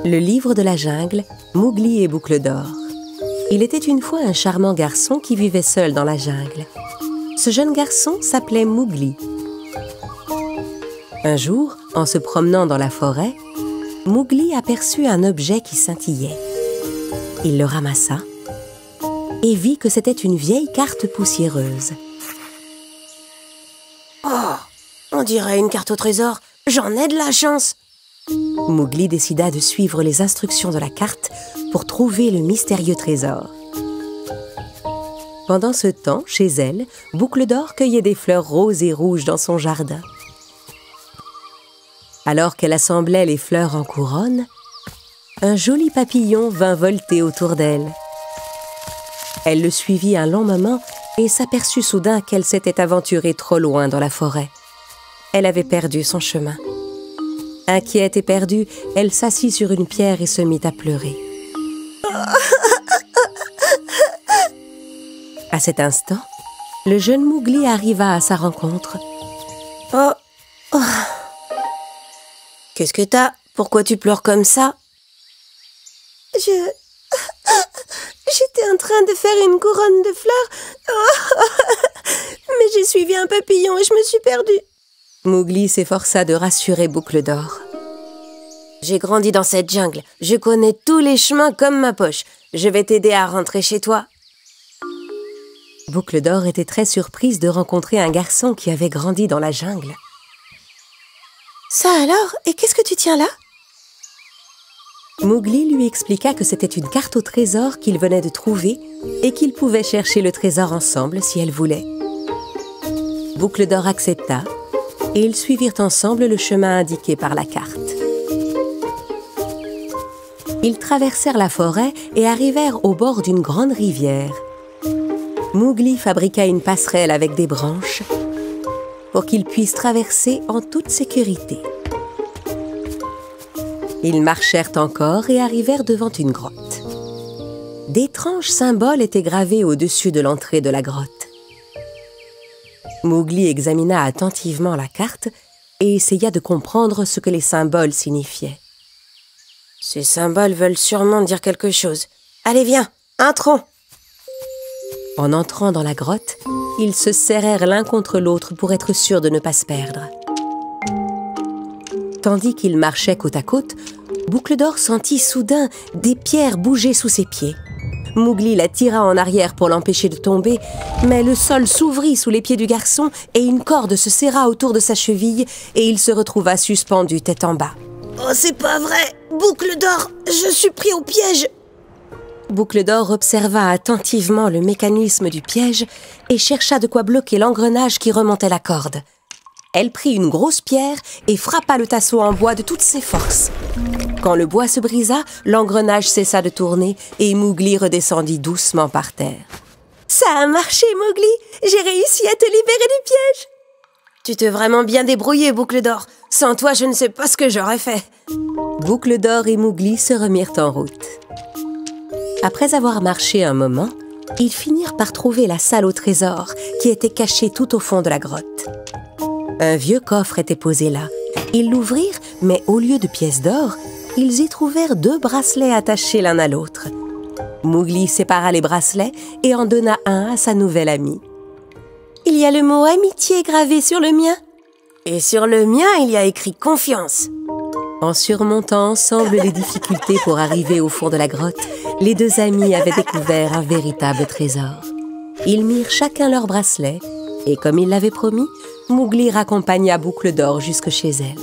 Le livre de la jungle, Mowgli et Boucle d'Or. Il était une fois un charmant garçon qui vivait seul dans la jungle. Ce jeune garçon s'appelait Mowgli. Un jour, en se promenant dans la forêt, Mowgli aperçut un objet qui scintillait. Il le ramassa et vit que c'était une vieille carte poussiéreuse. « Oh, on dirait une carte au trésor. J'en ai de la chance !» Mowgli décida de suivre les instructions de la carte pour trouver le mystérieux trésor. Pendant ce temps, chez elle, Boucle d'Or cueillait des fleurs roses et rouges dans son jardin. Alors qu'elle assemblait les fleurs en couronne, un joli papillon vint volter autour d'elle. Elle le suivit un long moment et s'aperçut soudain qu'elle s'était aventurée trop loin dans la forêt. Elle avait perdu son chemin. Inquiète et perdue, elle s'assit sur une pierre et se mit à pleurer. À cet instant, le jeune Mowgli arriva à sa rencontre. « Oh. Qu'est-ce que t'as? Pourquoi tu pleures comme ça ?» J'étais en train de faire une couronne de fleurs, mais j'ai suivi un papillon et je me suis perdue. Mowgli s'efforça de rassurer Boucle d'Or. « J'ai grandi dans cette jungle. Je connais tous les chemins comme ma poche. Je vais t'aider à rentrer chez toi. » Boucle d'Or était très surprise de rencontrer un garçon qui avait grandi dans la jungle. « Ça alors? Et qu'est-ce que tu tiens là ?» Mowgli lui expliqua que c'était une carte au trésor qu'il venait de trouver et qu'ils pouvaient chercher le trésor ensemble si elle voulait. Boucle d'Or accepta et ils suivirent ensemble le chemin indiqué par la carte. Ils traversèrent la forêt et arrivèrent au bord d'une grande rivière. Mowgli fabriqua une passerelle avec des branches pour qu'ils puissent traverser en toute sécurité. Ils marchèrent encore et arrivèrent devant une grotte. D'étranges symboles étaient gravés au-dessus de l'entrée de la grotte. Mowgli examina attentivement la carte et essaya de comprendre ce que les symboles signifiaient. « Ces symboles veulent sûrement dire quelque chose. Allez, viens, entrons !» En entrant dans la grotte, ils se serrèrent l'un contre l'autre pour être sûrs de ne pas se perdre. Tandis qu'ils marchaient côte à côte, Boucle d'Or sentit soudain des pierres bouger sous ses pieds. Mowgli la tira en arrière pour l'empêcher de tomber, mais le sol s'ouvrit sous les pieds du garçon et une corde se serra autour de sa cheville et il se retrouva suspendu tête en bas. « Oh, c'est pas vrai! Boucle d'Or, je suis pris au piège !» Boucle d'Or observa attentivement le mécanisme du piège et chercha de quoi bloquer l'engrenage qui remontait la corde. Elle prit une grosse pierre et frappa le tasseau en bois de toutes ses forces. Quand le bois se brisa, l'engrenage cessa de tourner et Mowgli redescendit doucement par terre. « Ça a marché, Mowgli! J'ai réussi à te libérer du piège !»« Tu t'es vraiment bien débrouillé, Boucle d'Or. Sans toi, je ne sais pas ce que j'aurais fait. » Boucle d'Or et Mowgli se remirent en route. Après avoir marché un moment, ils finirent par trouver la salle au trésor qui était cachée tout au fond de la grotte. Un vieux coffre était posé là. Ils l'ouvrirent, mais au lieu de pièces d'or, ils y trouvèrent 2 bracelets attachés l'un à l'autre. Mowgli sépara les bracelets et en donna un à sa nouvelle amie. « Il y a le mot amitié gravé sur le mien. Et sur le mien, il y a écrit confiance. » En surmontant ensemble les difficultés pour arriver au fond de la grotte, les 2 amis avaient découvert un véritable trésor. Ils mirent chacun leur bracelet et, comme ils l'avaient promis, Mowgli raccompagna Boucle d'Or jusque chez elle.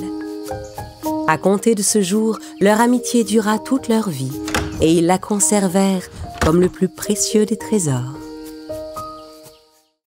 À compter de ce jour, leur amitié dura toute leur vie et ils la conservèrent comme le plus précieux des trésors.